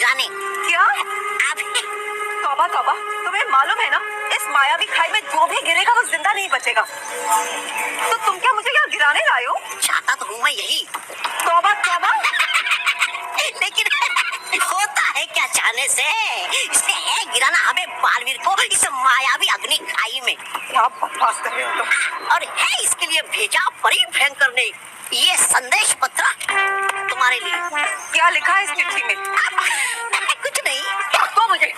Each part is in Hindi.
गिराने। क्या? अभी तौबा तौबा, तुम्हें मालूम है ना, इस मायावी खाई में जो भी गिरेगा वो जिंदा नहीं बचेगा। तो तुम क्या मुझे यहाँ गिराने लाए हो? चाहता तो हूँ मैं यही। तौबा तौबा। लेकिन होता है क्या चाहने से? इसे है गिराना हमें बालवीर को इस मायावी अग्नि खाई में। क्या बकवास कर रहे हो तुम? और है इसके लिए भेजा परी भयंकर ने ये संदेश पत्र तुम्हारे लिए। क्या लिखा है इस चिट्ठी में? कुछ नहीं। तो मुझे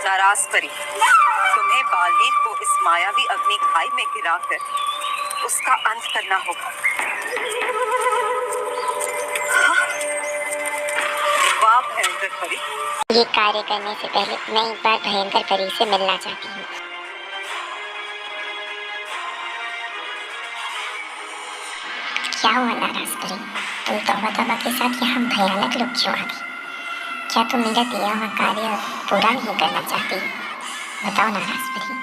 नाराज परी, तुम्हें बालवीर को इस मायावी अग्नि खाई में गिराकर उसका अंत करना होगा। वाह भयंकर परी। ये कार्य करने से पहले मैं एक बार भयंकर परी से मिलना चाहती हूँ। क्या हुआ नाराज परी, तुम तौबा तौबा के साथ यहाँ भयानक लोग क्यों आ गई? क्या तुम मेरा दिया हुआ कार्य पूरा नहीं करना चाहती? बताओ नाराज परी।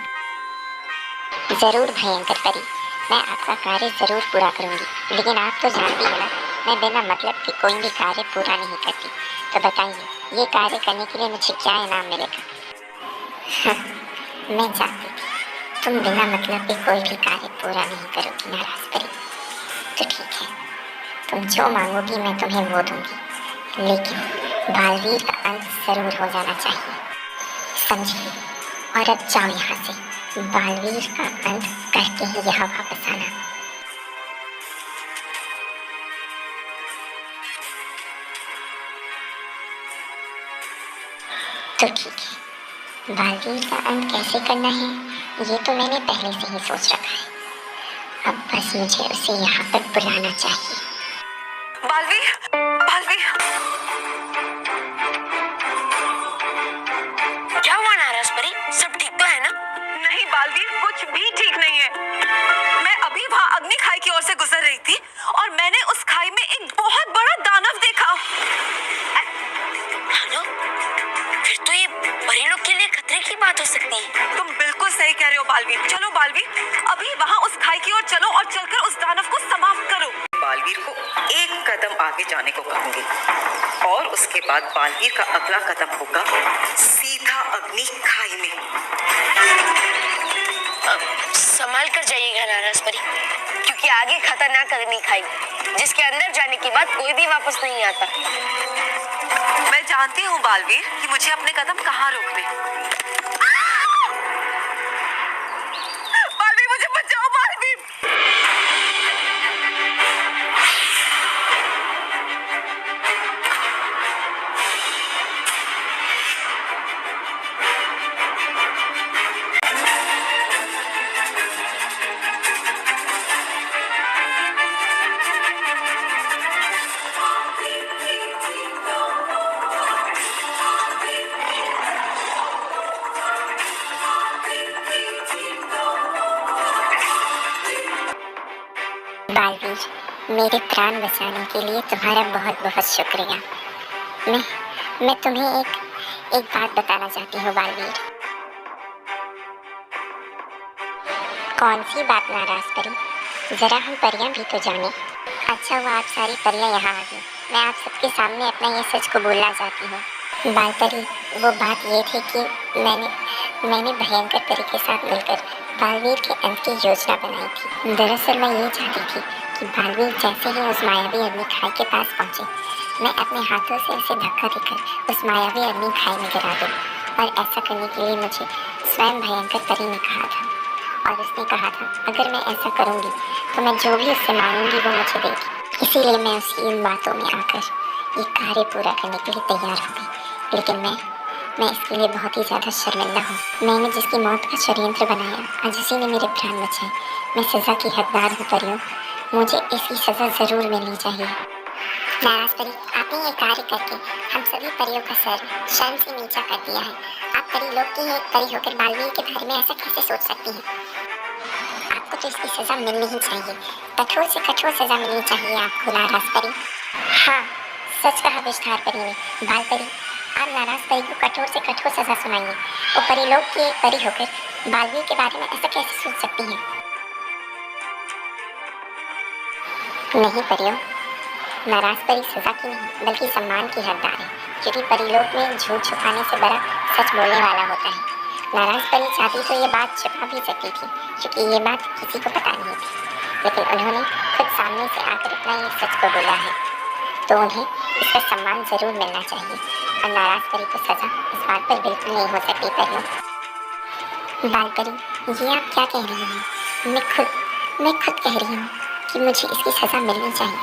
जरूर भयंकर परी, मैं आपका कार्य जरूर पूरा करूंगी, लेकिन आप तो जानती है ना, मैं बिना मतलब के कोई भी कार्य पूरा नहीं करती। तो बताइए, ये कार्य करने के लिए मुझे क्या इनाम मिलेगा? मैं जानती थी तुम बिना मतलब के कोई भी कार्य पूरा नहीं करोगी नाराज परी। तो ठीक है, तुम जो मांगोगी मैं तुम्हें वो दूंगी, लेकिन बालवीर का अंत जरूर हो जाना चाहिए, समझी? और अब जाओ यहाँ से, बालवीर का अंत करके ही यहाँ वापस आना। तो ठीक है, बालवीर का अंत कैसे करना है ये तो मैंने पहले से ही सोच रखा है। अब बस मुझे उसे यहाँ पर बुलाना चाहिए। बालवीर, बालवीर। क्या हुआ नाराज परी, सब ठीक तो है ना? नहीं बालवीर, कुछ भी ठीक नहीं है। मैं अभी वहाँ अग्नि खाई की ओर से गुजर रही थी और मैंने उस खाई में एक बहुत बड़ा दानव देखा। दानव? फिर तो ये परी लोग के लिए खतरे की बात हो सकती है। तुम बिल्कुल सही कह रहे हो बालवीर। चलो बालवीर, अभी वहाँ उस खाई की ओर चलो और चलकर उस दानव को समाप्त करो। बालवीर को एक कदम आगे जाने को कहूंगी और उसके बाद बालवीर का अगला कदम होगा सीधा अग्नि खाई में। संभाल कर जाइएगा नाराज परी, क्योंकि आगे खतरनाक अग्नि खाई जिसके अंदर जाने के बाद कोई भी वापस नहीं आता। मैं जानती हूँ बालवीर कि मुझे अपने कदम कहाँ रोकने। बालवीर, मुझे बचाओ बालवीर। बालवीर, मेरे प्राण बचाने के लिए तुम्हारा बहुत बहुत शुक्रिया। मैं तुम्हें एक बात बताना चाहती हूँ बालवीर। कौन सी बात नाराज परी? जरा हम परियां भी तो जाने। अच्छा हुआ आप सारी परियां यहाँ आ गई। मैं आप सबके सामने अपना ये सच को बोलना चाहती हूँ। बाल परी, वो बात ये थी कि मैंने भयंकर परी के साथ मिलकर बालवीर के अंत की योजना बनाई थी। दरअसल मैं ये चाहती थी कि बालवीर जैसे ही उस मायावी अग्नि खाई के पास पहुँचे, मैं अपने हाथों से उसे धक्का देकर उस मायावी अग्नि खाई में गिरा दूँ। और ऐसा करने के लिए मुझे स्वयं भयंकर परी ने कहा था, और उसने कहा था अगर मैं ऐसा करूँगी तो मैं जो भी उससे मांगूंगी वो मुझे देगी। इसीलिए मैं उसकी इन बातों में आकर ये कार्य पूरा करने के लिए तैयार हो गई। लेकिन मैं इसके लिए बहुत ही ज़्यादा शर्मिंदा हूँ। मैंने जिसकी मौत का षड्यंत्र बनाया, आज उसी ने मेरे प्राण बचाए। मैं सज़ा की हकदार हूँ परियों, मुझे इसकी सज़ा ज़रूर मिलनी चाहिए। नाराज परी, आपने ये कार्य करके हम सभी परियों का सर शर्म से नीचा कर दिया है। आप परी लोग की एक परी होकर बालवीर के बारे में ऐसा कैसे सोच सकती हैं? आपको तो इसकी सज़ा मिलनी ही चाहिए, कठोर से कठोर सज़ा मिलनी चाहिए आपको नाराज परी। हाँ, सच कहा विष्ठार परी ने। बाल परी, आप नाराज परी को कठोर से कठोर सज़ा सुनाइए। वो परी लोग की एक परी होकर बालवीर के बारे में ऐसा कैसे सोच सकती हैं? नहीं परियों, नाराज परी सजा की नहीं बल्कि सम्मान की हकदार है, क्योंकि परिलोक में झूठ छुपाने से बड़ा सच बोलने वाला होता है। नाराज परी चाहती तो ये बात छुपा भी सकती थी, क्योंकि ये बात किसी को पता नहीं थी, लेकिन उन्होंने खुद सामने से आकर अपना ये सच को बोला है, तो उन्हें इसका सम्मान जरूर मिलना चाहिए। और नाराज परी को सजा इस बात पर बिल्कुल नहीं हो सकती परियों। बाल परी, ये आप क्या कह रही हैं? मैं खुद कह रही हूँ कि मुझे इसकी सजा मिलनी चाहिए।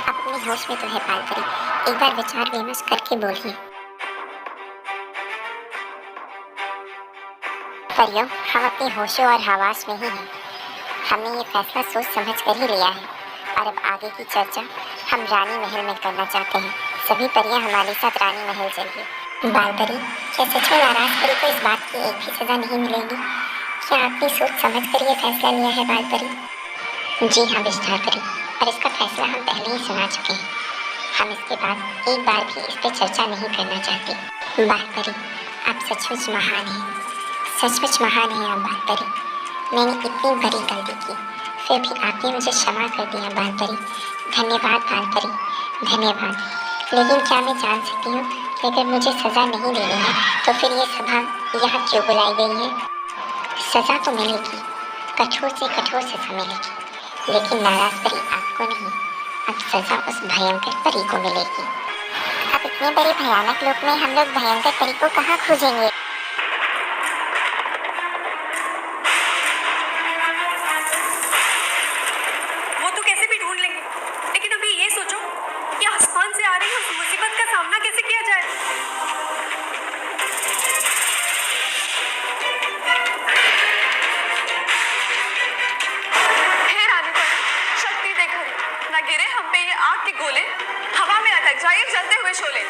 आप अपने होश में तो है बाल परी, एक बार विचार विमर्श करके बोलिए। परियों, हम अपने होशों और हवास में ही हैं। हमने ये फैसला सोच समझ कर ही लिया है, और अब आगे की चर्चा हम रानी महल में करना चाहते हैं। सभी परियां हमारे साथ रानी महल चलिए। बाल परी, क्या सच में नाराज परी को इस बात की एक भी सजा नहीं मिलेगी? क्या आपने सोच समझ कर ये फैसला लिया है बाल परी? जी हाँ विस्तार परी, और इसका फैसला हम पहले ही सुना चुके हैं। हम इसके बाद एक बार भी इस पर चर्चा नहीं करना चाहते। बाल परी, आप सचमुच महान हैं, सचमुच महान हैं आप बाल परी। मैंने इतनी बड़ी गलती की, फिर भी आपने मुझे क्षमा कर दिया बाल परी। धन्यवाद बाल परी, धन्यवाद। लेकिन क्या मैं जान सकती हूँ कि अगर मुझे सज़ा नहीं देनी है तो फिर ये सभा यहाँ क्यों बुलाई गई है? सज़ा तो मिलेगी, कठोर से कठोर सज़ा मिलेगी, लेकिन नाराज परी आपको नहीं, अब सज़ा उस भयंकर परी को मिलेगी। अब इतने बड़े भयानक लोक में हम लोग भयंकर परी को कहाँ खोजेंगे? वो तो कैसे भी ढूंढ लेंगे, लेकिन अभी ये सोचो कि आसमान से आ रही उस मुसीबत का सामना कैसे किया जाए। हे रानी परी, शक्ति देखो, न गिरे हम पे ये आग के गोले, हवा में अटक जाए जलते हुए शोले।